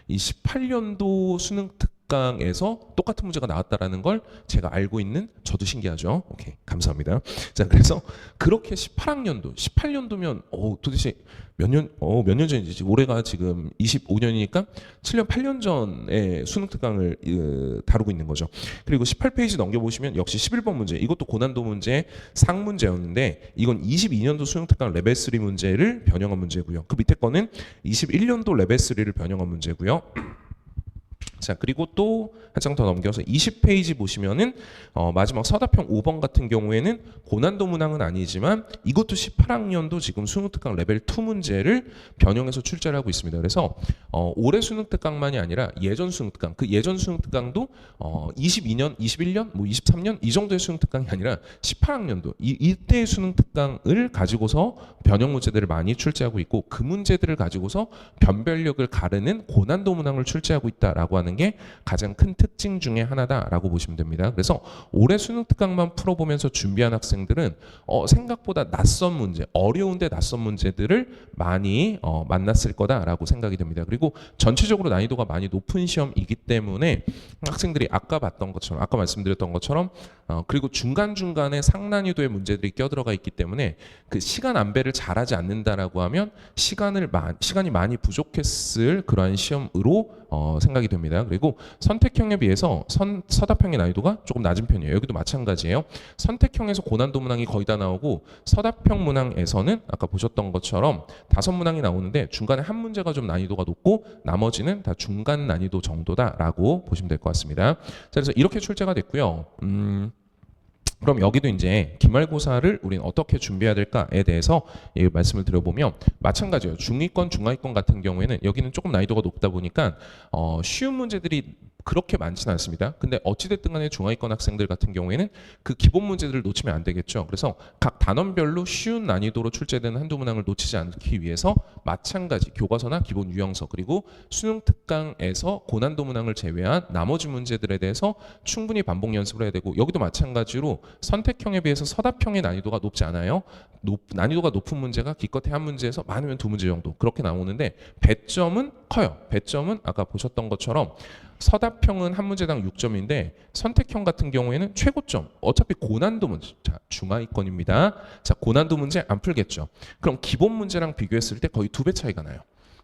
이 18년도 수능 특강에서 똑같은 문제가 나왔다라는 걸 제가 알고 있는 저도 신기하죠. 오케이, 감사합니다. 자, 그래서 그렇게 18년도면 도대체 몇 년 전이지? 올해가 지금 25년이니까 7년, 8년 전에 수능 특강을 다루고 있는 거죠. 그리고 18페이지 넘겨보시면 역시 11번 문제, 이것도 고난도 문제 상 문제였는데 이건 22년도 수능 특강 레벨 3 문제를 변형한 문제고요. 그 밑에 거는 21년도 레벨 3를 변형한 문제고요. 자, 그리고 또 한 장 더 넘겨서 20페이지 보시면은 마지막 서답형 5번 같은 경우에는 고난도 문항은 아니지만 이것도 18학년도 지금 수능 특강 레벨 2 문제를 변형해서 출제를 하고 있습니다. 그래서 올해 수능 특강만이 아니라 예전 수능 특강, 그 예전 수능 특강도 22년, 21년, 뭐 23년 이 정도의 수능 특강이 아니라 18학년도 이때의 수능 특강을 가지고서 변형 문제들을 많이 출제하고 있고 그 문제들을 가지고서 변별력을 가르는 고난도 문항을 출제하고 있다라고 하는 게 가장 큰 특징 중에 하나다라고 보시면 됩니다. 그래서 올해 수능 특강만 풀어보면서 준비한 학생들은 생각보다 낯선 문제, 어려운데 낯선 문제들을 많이 만났을 거다라고 생각이 됩니다. 그리고 전체적으로 난이도가 많이 높은 시험이기 때문에 학생들이 아까 봤던 것처럼, 아까 말씀드렸던 것처럼 그리고 중간중간에 상난이도의 문제들이 껴들어가 있기 때문에 그 시간 안배를 잘하지 않는다라고 하면 시간이 많이 부족했을 그러한 시험으로 생각이 됩니다. 그리고 선택형에 비해서 서답형의 난이도가 조금 낮은 편이에요. 여기도 마찬가지예요. 선택형에서 고난도 문항이 거의 다 나오고 서답형 문항에서는 아까 보셨던 것처럼 5문항이 나오는데 중간에 한 문제가 좀 난이도가 높고 나머지는 다 중간 난이도 정도다라고 보시면 될 것 같습니다. 자, 그래서 이렇게 출제가 됐고요. 그럼 여기도 이제 기말고사를 우리는 어떻게 준비해야 될까에 대해서 말씀을 드려보면 마찬가지예요. 중위권, 중하위권 같은 경우에는 여기는 조금 난이도가 높다 보니까 쉬운 문제들이 그렇게 많지는 않습니다. 근데 어찌됐든 간에 중하위권 학생들 같은 경우에는 그 기본 문제들을 놓치면 안 되겠죠. 그래서 각 단원별로 쉬운 난이도로 출제되는 한두 문항을 놓치지 않기 위해서 마찬가지 교과서나 기본 유형서 그리고 수능 특강에서 고난도 문항을 제외한 나머지 문제들에 대해서 충분히 반복 연습을 해야 되고 여기도 마찬가지로 선택형에 비해서 서답형의 난이도가 높지 않아요. 난이도가 높은 문제가 기껏해 한 문제에서 많으면 2문제 정도 그렇게 나오는데 배점은 커요. 배점은 아까 보셨던 것처럼 서답형은 한 문제당 6점인데 선택형 같은 경우에는 최고점. 어차피 고난도 문제. 자, 중하위권입니다. 자, 고난도 문제 안 풀겠죠. 그럼 기본 문제랑 비교했을 때 거의 2배 차이가 나요.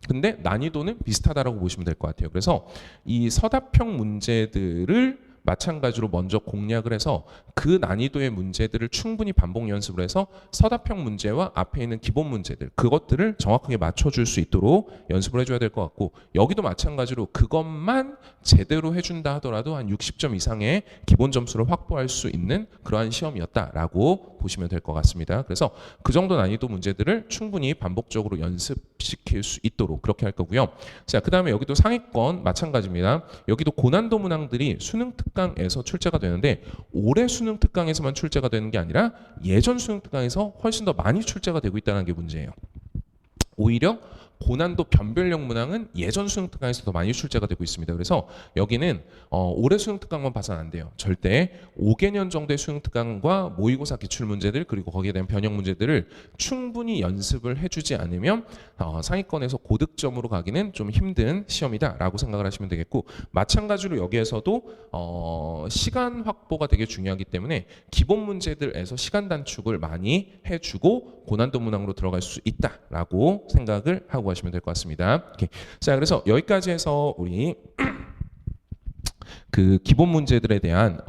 근데 난이도는 비슷하다라고 보시면 될 것 같아요. 그래서 이 서답형 문제들을 마찬가지로 먼저 공략을 해서 그 난이도의 문제들을 충분히 반복 연습을 해서 서답형 문제와 앞에 있는 기본 문제들 그것들을 정확하게 맞춰줄 수 있도록 연습을 해줘야 될 것 같고 여기도 마찬가지로 그것만 제대로 해준다 하더라도 한 60점 이상의 기본 점수를 확보할 수 있는 그러한 시험이었다라고 보시면 될 것 같습니다. 그래서 그 정도 난이도 문제들을 충분히 반복적으로 연습시킬 수 있도록 그렇게 할 거고요. 자, 그 다음에 여기도 상위권 마찬가지입니다. 여기도 고난도 문항들이 수능 특강에서 출제가 되는데 올해 수능 특강에서만 출제가 되는 게 아니라 예전 수능 특강에서 훨씬 더 많이 출제가 되고 있다는 게 문제예요. 오히려 고난도 변별력 문항은 예전 수능 특강에서 더 많이 출제가 되고 있습니다. 그래서 여기는 올해 수능 특강만 봐서는 안 돼요. 절대 5개년 정도의 수능 특강과 모의고사 기출 문제들 그리고 거기에 대한 변형 문제들을 충분히 연습을 해주지 않으면 상위권에서 고득점으로 가기는 좀 힘든 시험이다라고 생각을 하시면 되겠고, 마찬가지로 여기에서도 시간 확보가 되게 중요하기 때문에 기본 문제들에서 시간 단축을 많이 해주고 고난도 문항으로 들어갈 수 있다라고 생각을 하고 하시면 될 것 같습니다. 오케이. 자, 그래서 여기까지 해서 우리 그 기본 문제들에 대한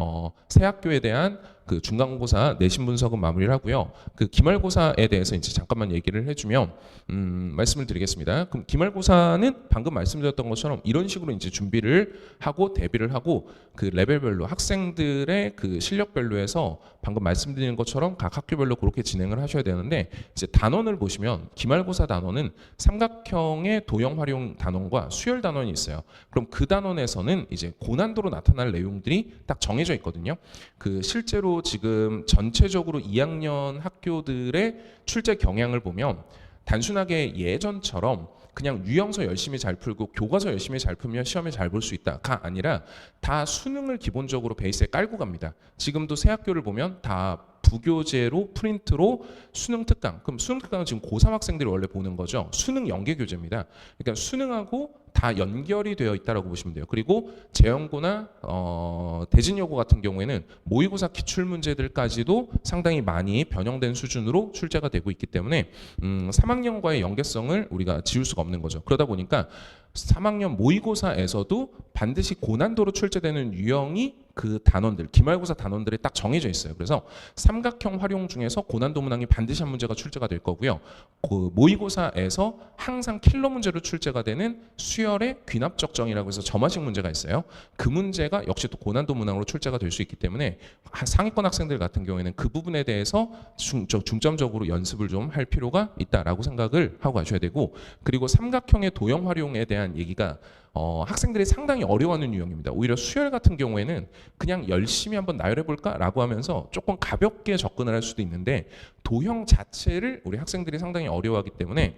새 학교에 대한 그 중간고사 내신 분석은 마무리를 하고요. 그 기말고사에 대해서 이제 잠깐만 얘기를 해주면 말씀을 드리겠습니다. 그럼 기말고사는 방금 말씀드렸던 것처럼 이런 식으로 이제 준비를 하고 대비를 하고 그 레벨별로 학생들의 그 실력별로 해서 방금 말씀드린 것처럼 각 학교별로 그렇게 진행을 하셔야 되는데, 이제 단원을 보시면 기말고사 단원은 삼각형의 도형 활용 단원과 수열 단원이 있어요. 그럼 그 단원에서는 이제 고난도로 나타날 내용들이 딱 정해져 있거든요. 그 실제로 지금 전체적으로 2학년 학교들의 출제 경향을 보면 단순하게 예전처럼 그냥 유형서 열심히 잘 풀고 교과서 열심히 잘 풀면 시험에 잘 볼 수 있다가 아니라 다 수능을 기본적으로 베이스에 깔고 갑니다. 지금도 새 학교를 보면 다 부교재로 프린트로 수능 특강. 그럼 수능 특강은 지금 고3 학생들이 원래 보는 거죠. 수능 연계 교재입니다. 그러니까 수능하고 다 연결이 되어 있다라고 보시면 돼요. 그리고 재연고나 대진여고 같은 경우에는 모의고사 기출 문제들까지도 상당히 많이 변형된 수준으로 출제가 되고 있기 때문에 3학년과의 연계성을 우리가 지울 수가 없는 거죠. 그러다 보니까 3학년 모의고사에서도 반드시 고난도로 출제되는 유형이 그 단원들, 기말고사 단원들이 딱 정해져 있어요. 그래서 삼각형 활용 중에서 고난도 문항이 반드시 한 문제가 출제가 될 거고요. 그 모의고사에서 항상 킬러 문제로 출제가 되는 수열의 귀납적정이라고 해서 점화식 문제가 있어요. 그 문제가 역시 또 고난도 문항으로 출제가 될 수 있기 때문에 상위권 학생들 같은 경우에는 그 부분에 대해서 중점적으로 연습을 좀 할 필요가 있다라고 생각을 하고 가셔야 되고, 그리고 삼각형의 도형 활용에 대한 얘기가 학생들이 상당히 어려워하는 유형입니다. 오히려 수열 같은 경우에는 그냥 열심히 한번 나열해볼까? 라고 하면서 조금 가볍게 접근을 할 수도 있는데, 도형 자체를 우리 학생들이 상당히 어려워하기 때문에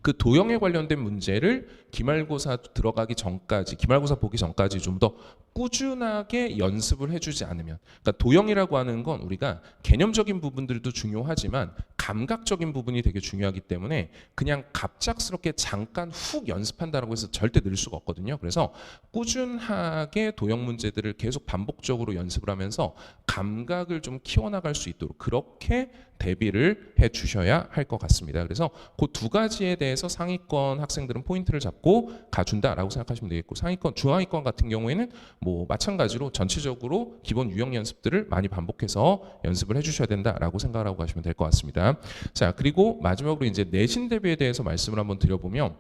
그 도형에 관련된 문제를 기말고사 들어가기 전까지, 기말고사 보기 전까지 좀 더 꾸준하게 연습을 해주지 않으면, 그러니까 도형이라고 하는 건 우리가 개념적인 부분들도 중요하지만 감각적인 부분이 되게 중요하기 때문에 그냥 갑작스럽게 잠깐 훅 연습한다고 해서 절대 늘 수가 없거든요. 그래서 꾸준하게 도형 문제들을 계속 반복적으로 연습을 하면서 감각을 좀 키워나갈 수 있도록 그렇게 대비를 해 주셔야 할 것 같습니다. 그래서 그 두 가지에 대해서 상위권 학생들은 포인트를 잡고 가준다라고 생각하시면 되겠고, 상위권, 중하위권 같은 경우에는 뭐 마찬가지로 전체적으로 기본 유형 연습들을 많이 반복해서 연습을 해주셔야 된다라고 생각을 하고 가시면 될 것 같습니다. 자, 그리고 마지막으로 이제 내신 대비에 대해서 말씀을 한번 드려보면,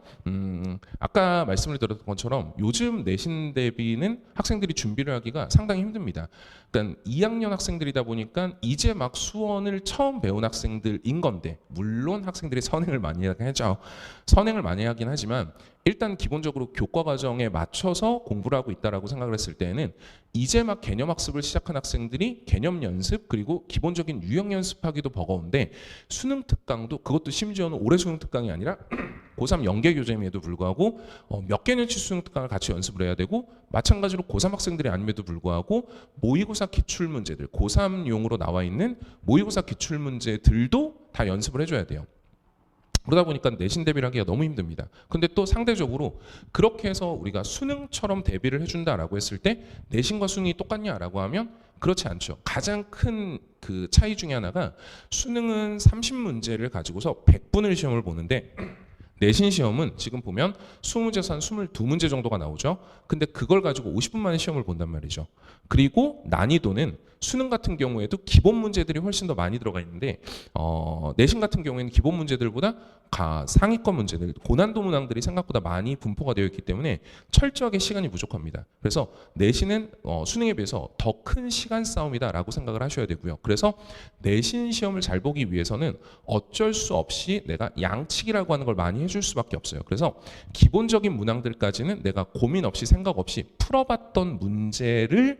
아까 말씀을 드렸던 것처럼 요즘 내신 대비는 학생들이 준비를 하기가 상당히 힘듭니다. 그러니까 2학년 학생들이다 보니까 이제 막 수원을 처음 배운 학생들인 건데, 물론 학생들이 선행을 많이 하긴 하죠. 선행을 많이 하긴 하지만 일단 기본적으로 교과 과정에 맞춰서 공부를 하고 있다라고 생각을 했을 때는 이제 막 개념 학습을 시작한 학생들이 개념 연습 그리고 기본적인 유형 연습하기도 버거운데, 수능 특강도 그것도 심지어는 올해 수능 특강이 아니라 고3 연계 교재임에도 불구하고 몇 개년치 수능 특강을 같이 연습을 해야 되고, 마찬가지로 고3 학생들이 아님에도 불구하고 모의고사 기출 문제들, 고3용으로 나와 있는 모의고사 기출 문제들도 다 연습을 해줘야 돼요. 그러다 보니까 내신 대비를 하기가 너무 힘듭니다. 근데 또 상대적으로 그렇게 해서 우리가 수능처럼 대비를 해준다라고 했을 때 내신과 수능이 똑같냐라고 하면 그렇지 않죠. 가장 큰 그 차이 중에 하나가, 수능은 30문제를 가지고서 100분을 시험을 보는데 내신 시험은 지금 보면 20문제에서 한 22문제 정도가 나오죠. 근데 그걸 가지고 50분 만에 시험을 본단 말이죠. 그리고 난이도는 수능 같은 경우에도 기본 문제들이 훨씬 더 많이 들어가 있는데 내신 같은 경우에는 기본 문제들보다 상위권 문제들, 고난도 문항들이 생각보다 많이 분포가 되어 있기 때문에 철저하게 시간이 부족합니다. 그래서 내신은 수능에 비해서 더 큰 시간 싸움이다라고 생각을 하셔야 되고요. 그래서 내신 시험을 잘 보기 위해서는 어쩔 수 없이 내가 양측이라고 하는 걸 많이 해줄 수밖에 없어요. 그래서 기본적인 문항들까지는 내가 고민 없이 생각 없이 풀어봤던 문제를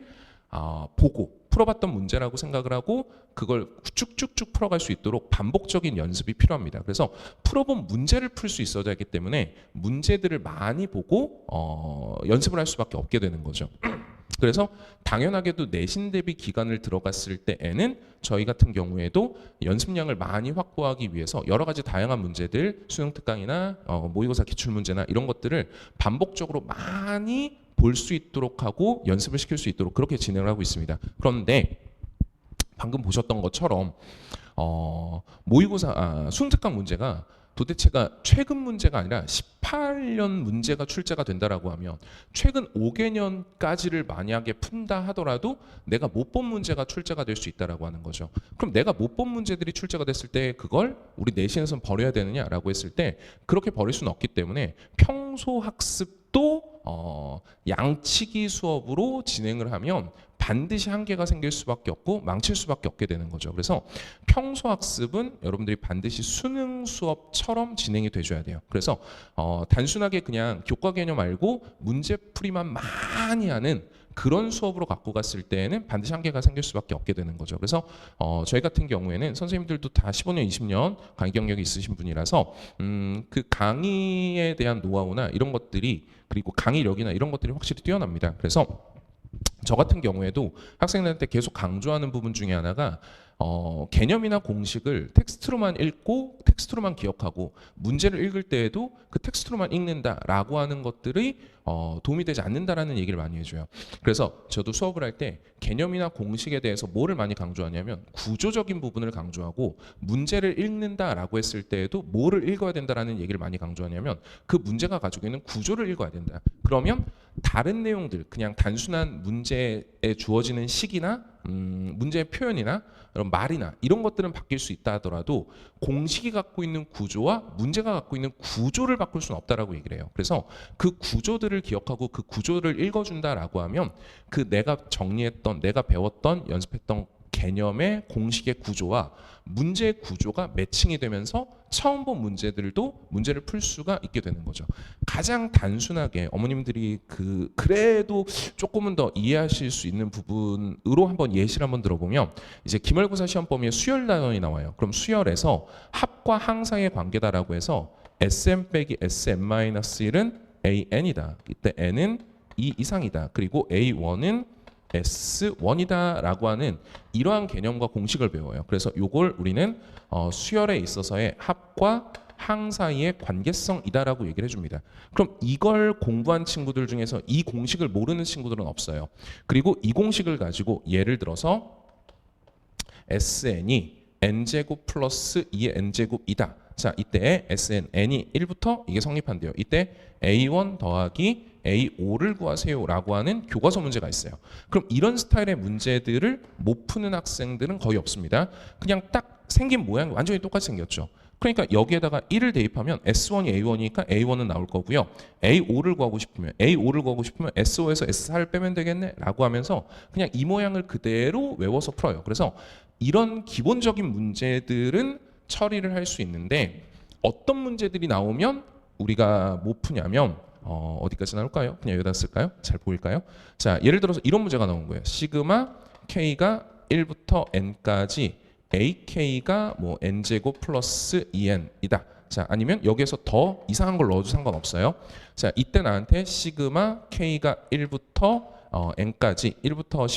보고 풀어봤던 문제라고 생각을 하고 그걸 쭉쭉쭉 풀어갈 수 있도록 반복적인 연습이 필요합니다. 그래서 풀어본 문제를 풀 수 있어야 하기 때문에 문제들을 많이 보고 연습을 할 수밖에 없게 되는 거죠. 그래서 당연하게도 내신 대비 기간을 들어갔을 때에는 저희 같은 경우에도 연습량을 많이 확보하기 위해서 여러 가지 다양한 문제들, 수능 특강이나 모의고사 기출문제나 이런 것들을 반복적으로 많이 볼 수 있도록 하고 연습을 시킬 수 있도록 그렇게 진행을 하고 있습니다. 그런데 방금 보셨던 것처럼 모의고사 수능 특강 문제가 도대체가 최근 문제가 아니라 18년 문제가 출제가 된다라고 하면 최근 5개년까지를 만약에 푼다 하더라도 내가 못 본 문제가 출제가 될 수 있다라고 하는 거죠. 그럼 내가 못 본 문제들이 출제가 됐을 때 그걸 우리 내신에서는 버려야 되느냐라고 했을 때 그렇게 버릴 수는 없기 때문에 평소 학습도 양치기 수업으로 진행을 하면 반드시 한계가 생길 수밖에 없고 망칠 수밖에 없게 되는 거죠. 그래서 평소 학습은 여러분들이 반드시 수능 수업처럼 진행이 돼줘야 돼요. 그래서 단순하게 그냥 교과 개념 알고 문제풀이만 많이 하는 그런 수업으로 갖고 갔을 때에는 반드시 한계가 생길 수밖에 없게 되는 거죠. 그래서 저희 같은 경우에는 선생님들도 다 15년, 20년 강의 경력이 있으신 분이라서 그 강의에 대한 노하우나 이런 것들이 그리고 강의력이나 이런 것들이 확실히 뛰어납니다. 그래서 저 같은 경우에도 학생들한테 계속 강조하는 부분 중에 하나가 개념이나 공식을 텍스트로만 읽고 텍스트로만 기억하고 문제를 읽을 때에도 그 텍스트로만 읽는다라고 하는 것들이 도움이 되지 않는다라는 얘기를 많이 해줘요. 그래서 저도 수업을 할 때 개념이나 공식에 대해서 뭐를 많이 강조하냐면 구조적인 부분을 강조하고 문제를 읽는다라고 했을 때에도 뭐를 읽어야 된다라는 얘기를 많이 강조하냐면 그 문제가 가지고 있는 구조를 읽어야 된다. 그러면 다른 내용들 그냥 단순한 문제에 주어지는 식이나 문제의 표현이나 그런 말이나 이런 것들은 바뀔 수 있다 하더라도 공식이 갖고 있는 구조와 문제가 갖고 있는 구조를 바꿀 수는 없다라고 얘기를 해요. 그래서 그 구조들을 기억하고 그 구조를 읽어준다라고 하면 그 내가 정리했던 내가 배웠던 연습했던 개념의 공식의 구조와 문제의 구조가 매칭이 되면서 처음 본 문제들도 문제를 풀 수가 있게 되는 거죠. 가장 단순하게 어머님들이 그래도 조금은 더 이해하실 수 있는 부분으로 한번 예시를 한번 들어보면 이제 기말고사 시험 범위에 수열 단원이 나와요. 그럼 수열에서 합과 항 사이의 관계다라고 해서 SM 빼기 SM-1은 AN이다. 이때 N은 2 이상이다. 그리고 A1은 S1이다 라고 하는 이러한 개념과 공식을 배워요. 그래서 이걸 우리는 수열에 있어서의 합과 항 사이의 관계성이다라고 얘기를 해줍니다. 그럼 이걸 공부한 친구들 중에서 이 공식을 모르는 친구들은 없어요. 그리고 이 공식을 가지고 예를 들어서 SN이 n제곱 플러스 2의 n제곱이다. 자, 이때 SN, n이 1부터 이게 성립한대요. 이때 A1 더하기 A5를 구하세요 라고 하는 교과서 문제가 있어요. 그럼 이런 스타일의 문제들을 못 푸는 학생들은 거의 없습니다. 그냥 딱 생긴 모양이 완전히 똑같이 생겼죠. 그러니까 여기에다가 1을 대입하면 S1이 A1이니까 A1은 나올 거고요. A5를 구하고 싶으면 S5에서 S4를 빼면 되겠네 라고 하면서 그냥 이 모양을 그대로 외워서 풀어요. 그래서 이런 기본적인 문제들은 처리를 할 수 있는데 어떤 문제들이 나오면 우리가 못 푸냐면 어디까지 나올까요? 그냥 여기다 쓸까요? 잘 보일까요? 자, 예를 들어서 이런 문제가 나온 거예요. 시그마 k가 1부터 n까지 ak가 뭐 n제곱 플러스 2n이다. 자, 아니면 여기에서 더 이상한 걸 넣어도 상관없어요. 자, 이때 나한테 시그마 k가 1부터 n까지 1부터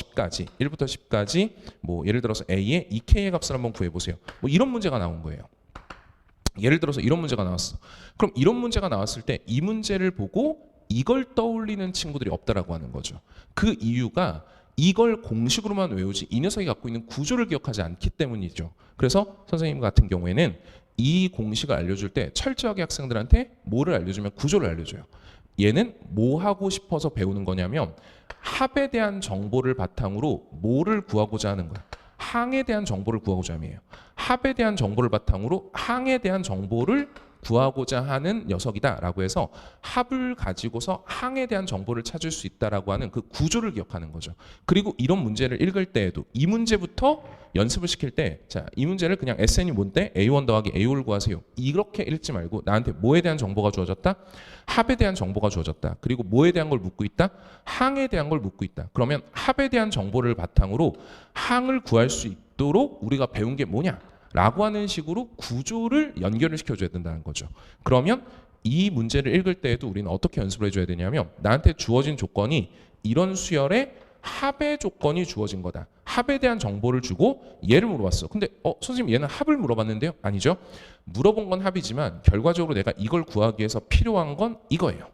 10까지 뭐 예를 들어서 a의 2k의 값을 한번 구해보세요. 뭐 이런 문제가 나온 거예요. 예를 들어서 이런 문제가 나왔어. 그럼 이런 문제가 나왔을 때 이 문제를 보고 이걸 떠올리는 친구들이 없다라고 하는 거죠. 그 이유가 이걸 공식으로만 외우지 이 녀석이 갖고 있는 구조를 기억하지 않기 때문이죠. 그래서 선생님 같은 경우에는 이 공식을 알려줄 때 철저하게 학생들한테 뭐를 알려주면 구조를 알려줘요. 얘는 뭐 하고 싶어서 배우는 거냐면 합에 대한 정보를 바탕으로 뭐를 구하고자 하는 거야. 항에 대한 정보를 구하고자 함이에요. 합에 대한 정보를 바탕으로 항에 대한 정보를 구하고자 하는 녀석이다라고 해서 합을 가지고서 항에 대한 정보를 찾을 수 있다라고 하는 그 구조를 기억하는 거죠. 그리고 이런 문제를 읽을 때에도 이 문제부터 연습을 시킬 때, 자, 이 문제를 그냥 SN이 뭔데? A1 더하기 A5를 구하세요. 이렇게 읽지 말고 나한테 뭐에 대한 정보가 주어졌다? 합에 대한 정보가 주어졌다. 그리고 뭐에 대한 걸 묻고 있다? 항에 대한 걸 묻고 있다. 그러면 합에 대한 정보를 바탕으로 항을 구할 수 있도록 우리가 배운 게 뭐냐? 라고 하는 식으로 구조를 연결을 시켜줘야 된다는 거죠. 그러면 이 문제를 읽을 때에도 우리는 어떻게 연습을 해줘야 되냐면 나한테 주어진 조건이 이런 수열의 합의 조건이 주어진 거다. 합에 대한 정보를 주고 얘를 물어봤어. 근데 선생님 얘는 합을 물어봤는데요? 아니죠. 물어본 건 합이지만 결과적으로 내가 이걸 구하기 위해서 필요한 건 이거예요.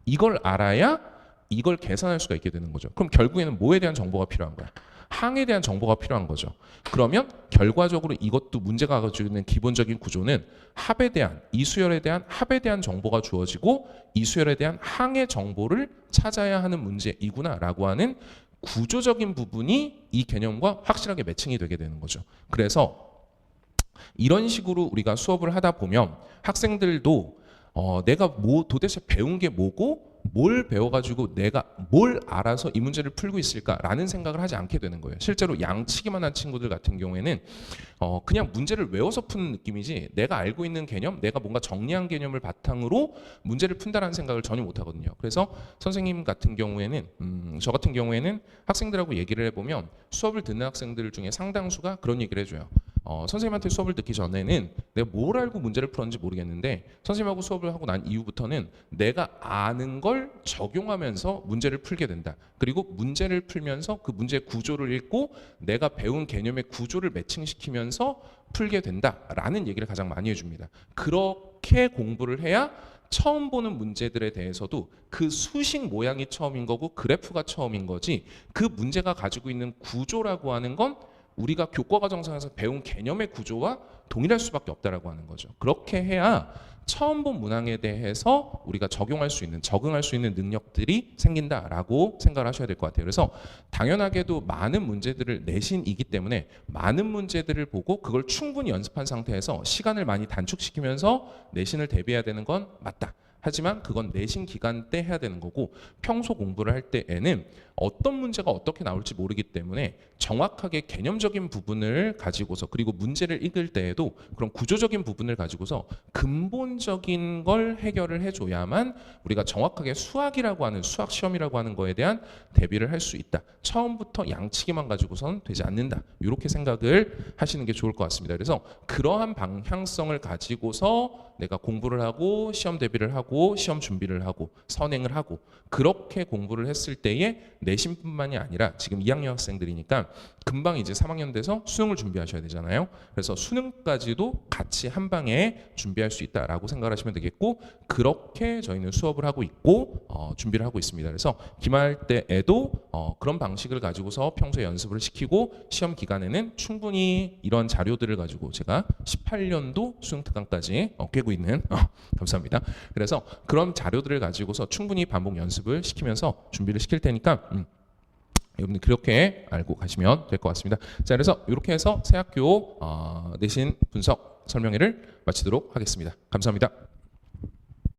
이걸 알아야 이걸 계산할 수가 있게 되는 거죠. 그럼 결국에는 뭐에 대한 정보가 필요한 거야? 항에 대한 정보가 필요한 거죠. 그러면 결과적으로 이것도 문제가 가지고 있는 기본적인 구조는 합에 대한 이 수열에 대한 합에 대한 정보가 주어지고 이 수열에 대한 항의 정보를 찾아야 하는 문제이구나라고 하는 구조적인 부분이 이 개념과 확실하게 매칭이 되게 되는 거죠. 그래서 이런 식으로 우리가 수업을 하다 보면 학생들도 내가 뭐 도대체 배운 게 뭐고 뭘 배워가지고 내가 뭘 알아서 이 문제를 풀고 있을까라는 생각을 하지 않게 되는 거예요. 실제로 양치기만 한 친구들 같은 경우에는 그냥 문제를 외워서 푸는 느낌이지 내가 알고 있는 개념, 내가 뭔가 정리한 개념을 바탕으로 문제를 푼다라는 생각을 전혀 못 하거든요. 그래서 선생님 같은 경우에는 저 같은 경우에는 학생들하고 얘기를 해보면 수업을 듣는 학생들 중에 상당수가 그런 얘기를 해줘요. 선생님한테 수업을 듣기 전에는 내가 뭘 알고 문제를 풀었는지 모르겠는데 선생님하고 수업을 하고 난 이후부터는 내가 아는 걸 적용하면서 문제를 풀게 된다. 그리고 문제를 풀면서 그 문제의 구조를 읽고 내가 배운 개념의 구조를 매칭시키면서 풀게 된다라는 얘기를 가장 많이 해줍니다. 그렇게 공부를 해야 처음 보는 문제들에 대해서도 그 수식 모양이 처음인 거고 그래프가 처음인 거지 그 문제가 가지고 있는 구조라고 하는 건 우리가 교과과정상에서 배운 개념의 구조와 동일할 수밖에 없다라고 하는 거죠. 그렇게 해야 처음 본 문항에 대해서 우리가 적용할 수 있는, 적응할 수 있는 능력들이 생긴다라고 생각을 하셔야 될 것 같아요. 그래서 당연하게도 많은 문제들을 내신이기 때문에 많은 문제들을 보고 그걸 충분히 연습한 상태에서 시간을 많이 단축시키면서 내신을 대비해야 되는 건 맞다. 하지만 그건 내신 기간 때 해야 되는 거고 평소 공부를 할 때에는 어떤 문제가 어떻게 나올지 모르기 때문에 정확하게 개념적인 부분을 가지고서 그리고 문제를 읽을 때에도 그런 구조적인 부분을 가지고서 근본적인 걸 해결을 해줘야만 우리가 정확하게 수학이라고 하는 수학 시험이라고 하는 거에 대한 대비를 할 수 있다. 처음부터 양치기만 가지고선 되지 않는다. 이렇게 생각을 하시는 게 좋을 것 같습니다. 그래서 그러한 방향성을 가지고서 내가 공부를 하고 시험 대비를 하고 시험 준비를 하고 선행을 하고 그렇게 공부를 했을 때에 내신뿐만이 아니라 지금 2학년 학생들이니까 금방 이제 3학년 돼서 수능을 준비하셔야 되잖아요. 그래서 수능까지도 같이 한 방에 준비할 수 있다라고 생각을 하시면 되겠고 그렇게 저희는 수업을 하고 있고 준비를 하고 있습니다. 그래서 기말 때에도 그런 방식을 가지고서 평소에 연습을 시키고 시험 기간에는 충분히 이런 자료들을 가지고 제가 18년도 수능 특강까지 꿰고 있는 감사합니다. 그래서 그런 자료들을 가지고서 충분히 반복 연습을 시키면서 준비를 시킬 테니까 여러분들 그렇게 알고 가시면 될 것 같습니다. 자, 그래서 이렇게 해서 새학교 내신 분석 설명회를 마치도록 하겠습니다. 감사합니다.